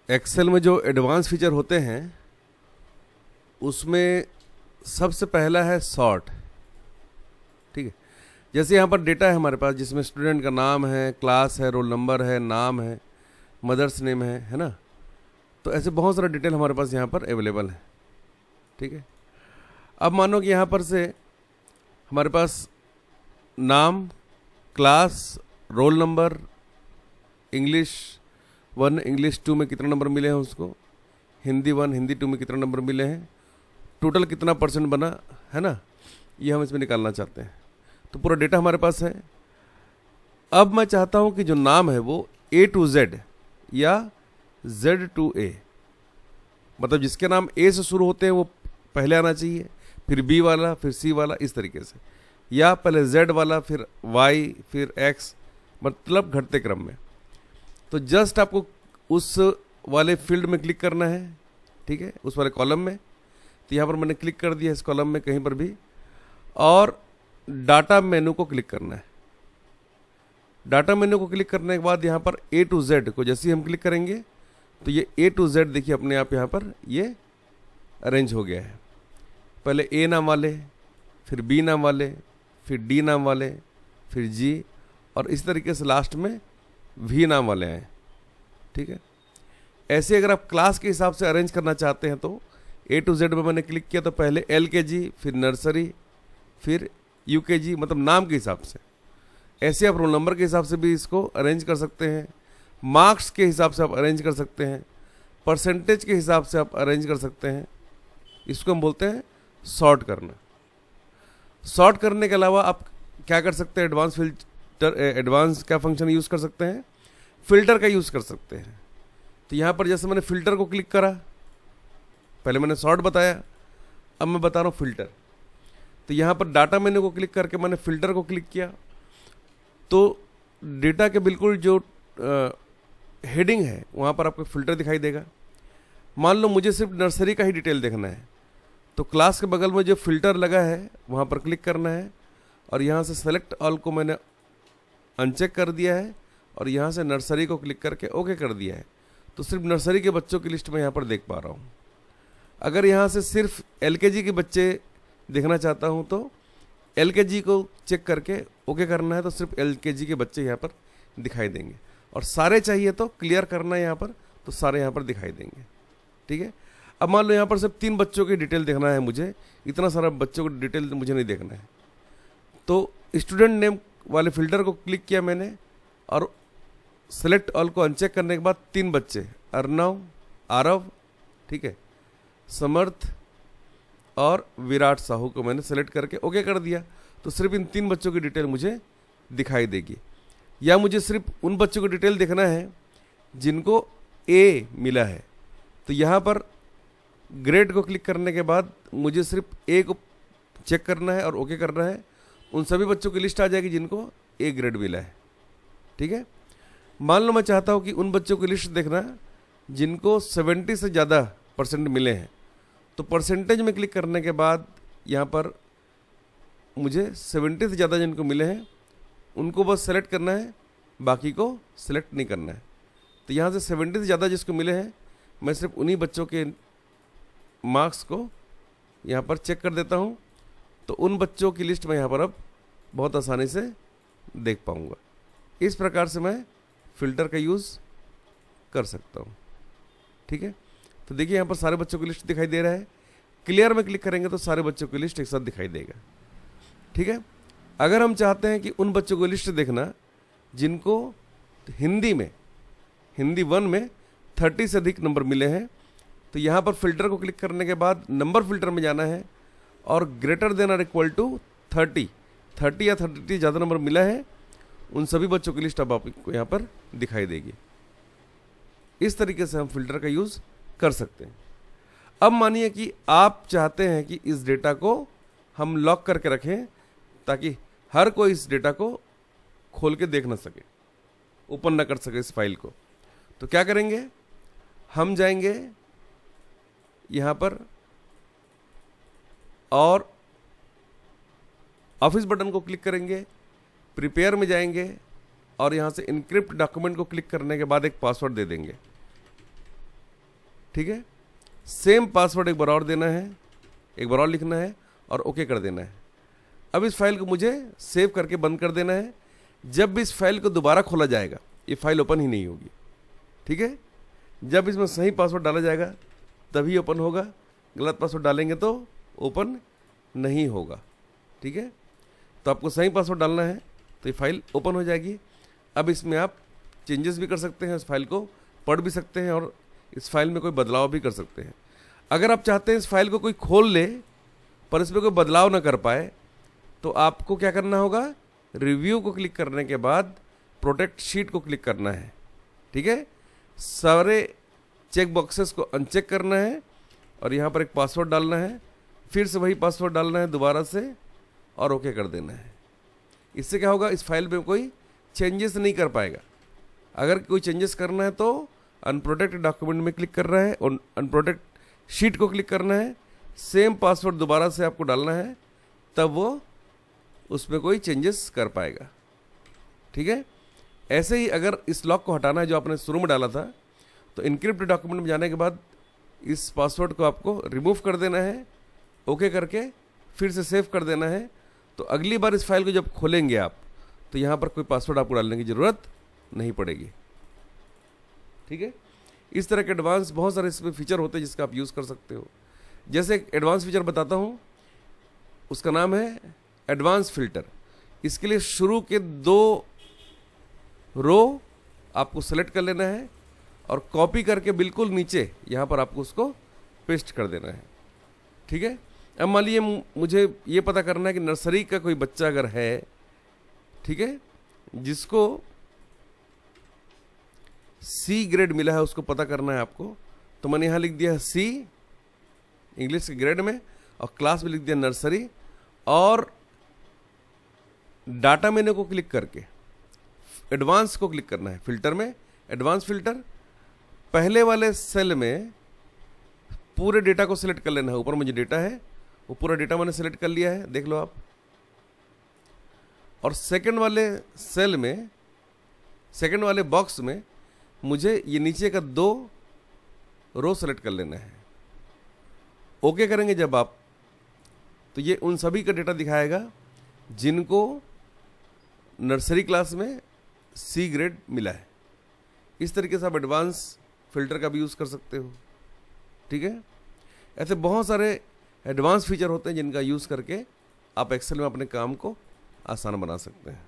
Excel में जो advance feature होते हैं उसमें सबसे पहला है सॉर्ट। ठीक है, जैसे यहाँ पर डेटा है हमारे पास जिसमें स्टूडेंट का नाम है, क्लास है, रोल नंबर है, नाम है, मदर्स नेम है ना। तो ऐसे बहुत सारा डिटेल हमारे पास यहाँ पर अवेलेबल है। ठीक है, अब मानो कि यहाँ पर से हमारे पास नाम, class, roll number, English 1 English 2 में कितने नंबर मिले हैं उसको, हिंदी 1 हिंदी 2 में कितने नंबर मिले हैं, टोटल कितना % बना है ना, ये हम इसमें निकालना चाहते हैं। तो पूरा डेटा हमारे पास है। अब मैं चाहता हूं कि जो नाम है वो A to Z या Z to A, मतलब जिसके नाम A से शुरू होते हैं वो पहले आना चाहिए, फिर B वाला, फिर C वाला, इस तरीके से, या पहले Z वाला, फिर Y, फिर X, मतलब घटते क्रम में। तो जस्ट आपको उस वाले फील्ड में क्लिक करना है। ठीक है, उस वाले कॉलम में। तो यहाँ पर मैंने क्लिक कर दिया इस कॉलम में कहीं पर भी, और डाटा मेनू को क्लिक करना है। डाटा मेनू को क्लिक करने के बाद यहाँ पर A to Z को जैसे ही हम क्लिक करेंगे तो ये A to Z देखिए अपने आप यहाँ पर ये अरेंज हो गया है। पहले A नाम वाले, फिर B नाम वाले, फिर D नाम वाले, फिर G, और इस तरीके से लास्ट में V नाम वाले हैं। ठीक है, ऐसे अगर आप क्लास के हिसाब से अरेंज करना चाहते हैं तो A to Z में मैंने क्लिक किया तो पहले LKG, फिर नर्सरी, फिर UKG, मतलब नाम के हिसाब से। ऐसे आप रोल नंबर के हिसाब से भी इसको अरेंज कर सकते हैं, मार्क्स के हिसाब से आप अरेंज कर सकते हैं, परसेंटेज के हिसाब से आप अरेंज कर सकते हैं। इसको हम बोलते हैं सॉर्ट करना। सॉर्ट करने के अलावा आप क्या कर सकते हैं, एडवांस फिल्टर, एडवांस क्या फंक्शन यूज़ कर सकते हैं, फिल्टर का यूज़ कर सकते हैं। तो यहाँ पर जैसे मैंने फिल्टर को क्लिक करा, पहले मैंने सॉर्ट बताया, अब मैं बता रहा हूँ फिल्टर। तो यहाँ पर डाटा मेनू को क्लिक करके मैंने फिल्टर को क्लिक किया तो डेटा के बिल्कुल जो हेडिंग है वहाँ पर आपको फिल्टर दिखाई देगा। मान लो मुझे सिर्फ नर्सरी का ही डिटेल देखना है तो क्लास के बगल में जो फिल्टर लगा है वहाँ पर क्लिक करना है, और यहाँ से सेलेक्ट ऑल को मैंने अनचेक कर दिया है, और यहाँ से नर्सरी को क्लिक करके ओके कर दिया है। तो सिर्फ नर्सरी के बच्चों की लिस्ट में यहाँ पर देख पा रहा हूँ। अगर यहाँ से सिर्फ LKG के बच्चे देखना चाहता हूँ तो LKG को चेक करके ओके करना है, तो सिर्फ LKG के बच्चे यहाँ पर दिखाई देंगे, और सारे चाहिए तो क्लियर करना है यहाँ पर, तो सारे यहाँ पर दिखाई देंगे। ठीक है, अब मान लो यहाँ पर सिर्फ 3 बच्चों की डिटेल देखना है मुझे, इतना सारा बच्चों की डिटेल मुझे नहीं देखना है। तो स्टूडेंट नेम वाले फिल्टर को क्लिक किया मैंने, और सेलेक्ट ऑल को अनचेक करने के बाद 3 बच्चे, अर्नव, आरव, ठीक है, समर्थ और विराट साहू को मैंने सेलेक्ट करके ओके कर दिया। तो सिर्फ इन 3 बच्चों की डिटेल मुझे दिखाई देगी। या मुझे सिर्फ उन बच्चों की डिटेल देखना है जिनको A मिला है, तो यहाँ पर ग्रेड को क्लिक करने के बाद मुझे सिर्फ A को चेक करना है और ओके करना है। उन सभी बच्चों की लिस्ट आ जाएगी जिनको A ग्रेड मिला है। ठीक है, मान लो मैं चाहता हूँ कि उन बच्चों की लिस्ट देखना जिनको 70 से ज़्यादा % मिले हैं, तो परसेंटेज में क्लिक करने के बाद यहाँ पर मुझे 70 से ज़्यादा जिनको मिले हैं उनको बस सेलेक्ट करना है, बाकी को सेलेक्ट नहीं करना है। तो यहाँ से 70 से ज़्यादा जिसको मिले हैं मैं सिर्फ उन्हीं बच्चों के मार्क्स को यहाँ पर चेक कर देता हूँ। तो उन बच्चों की लिस्ट मैं यहाँ पर अब बहुत आसानी से देख पाऊँगा। इस प्रकार से मैं फ़िल्टर का यूज़ कर सकता हूँ। ठीक है, तो देखिए यहाँ पर सारे बच्चों की लिस्ट दिखाई दे रहा है। क्लियर में क्लिक करेंगे तो सारे बच्चों की लिस्ट एक साथ दिखाई देगा। ठीक है, अगर हम चाहते हैं कि उन बच्चों की लिस्ट देखना जिनको हिंदी में, हिंदी 1 में 30 से अधिक नंबर मिले हैं, तो यहाँ पर फिल्टर को क्लिक करने के बाद नंबर फिल्टर में जाना है, और ग्रेटर देन और इक्वल टू 30 या 30 ज़्यादा नंबर मिला है उन सभी बच्चों की लिस्ट अब आपको यहाँ पर दिखाई देगी। इस तरीके से हम फिल्टर का यूज़ कर सकते हैं। अब मानिए कि आप चाहते हैं कि इस डेटा को हम लॉक करके रखें ताकि हर कोई इस डेटा को खोल के देख ना सके, ओपन ना कर सके इस फाइल को। तो क्या करेंगे, हम जाएंगे यहाँ पर और ऑफिस बटन को क्लिक करेंगे, प्रिपेयर में जाएंगे और यहाँ से इनक्रिप्ट डॉक्यूमेंट को क्लिक करने के बाद एक पासवर्ड दे देंगे। ठीक है। सेम पासवर्ड एक बार और देना है, एक बार और लिखना है और ओके कर देना है। अब इस फाइल को मुझे सेव करके बंद कर देना है। जब भी इस फाइल को दोबारा खोला जाएगा ये फाइल ओपन ही नहीं होगी, ठीक है। जब इसमें सही पासवर्ड डाला जाएगा तभी ओपन होगा, गलत पासवर्ड डालेंगे तो ओपन नहीं होगा, ठीक है। तो आपको सही पासवर्ड डालना है तो ये फाइल ओपन हो जाएगी। अब इसमें आप चेंजेस भी कर सकते हैं, इस फाइल को पढ़ भी सकते हैं और इस फाइल में कोई बदलाव भी कर सकते हैं। अगर आप चाहते हैं इस फाइल को कोई खोल ले पर इसमें कोई बदलाव ना कर पाए तो आपको क्या करना होगा, रिव्यू को क्लिक करने के बाद प्रोटेक्ट शीट को क्लिक करना है, ठीक है। सारे चेक बॉक्सेस को अनचेक करना है और यहाँ पर एक पासवर्ड डालना है, फिर से वही पासवर्ड डालना है दोबारा से और ओके कर देना है। इससे क्या होगा, इस फाइल में कोई चेंजेस नहीं कर पाएगा। अगर कोई चेंजेस करना है तो अनप्रोटेक्टेड डॉक्यूमेंट में क्लिक करना है और अनप्रोटेक्ट शीट को क्लिक करना है, सेम पासवर्ड दोबारा से आपको डालना है, तब वो उसमें कोई चेंजेस कर पाएगा, ठीक है। ऐसे ही अगर इस लॉक को हटाना है जो आपने शुरू में डाला था तो इनक्रिप्ट डॉक्यूमेंट में जाने के बाद इस पासवर्ड को आपको रिमूव कर देना है, ओके करके फिर से सेव कर देना है। तो अगली बार इस फाइल को जब खोलेंगे आप तो यहाँ पर कोई पासवर्ड आपको डालने की ज़रूरत नहीं पड़ेगी, ठीक है। इस तरह के एडवांस बहुत सारे इसमें फीचर होते हैं जिसका आप यूज़ कर सकते हो। जैसे एक एडवांस फीचर बताता हूँ, उसका नाम है एडवांस फिल्टर। इसके लिए शुरू के 2 रो आपको सेलेक्ट कर लेना है और कॉपी करके बिल्कुल नीचे यहाँ पर आपको उसको पेस्ट कर देना है, ठीक है। अब मान लीजिए मुझे ये पता करना है कि नर्सरी का कोई बच्चा अगर है, ठीक है, जिसको सी ग्रेड मिला है, उसको पता करना है आपको। तो मैंने यहाँ लिख दिया है सी इंग्लिश के ग्रेड में और क्लास में लिख दिया नर्सरी और डाटा मेन्यू को क्लिक करके एडवांस को क्लिक करना है। फिल्टर में एडवांस फिल्टर, पहले वाले सेल में पूरे डेटा को सिलेक्ट कर लेना है। ऊपर मुझे डेटा है, वो पूरा डेटा मैंने सेलेक्ट कर लिया है, देख लो आप। और सेकंड वाले सेल में, सेकंड वाले बॉक्स में मुझे ये नीचे का 2 रो सेलेक्ट कर लेना है। ओके करेंगे जब आप तो ये उन सभी का डेटा दिखाएगा जिनको नर्सरी क्लास में सी ग्रेड मिला है। इस तरीके से आप एडवांस फिल्टर का भी यूज़ कर सकते हो, ठीक है। ऐसे बहुत सारे एडवांस फीचर होते हैं जिनका यूज़ करके आप एक्सेल में अपने काम को आसान बना सकते हैं।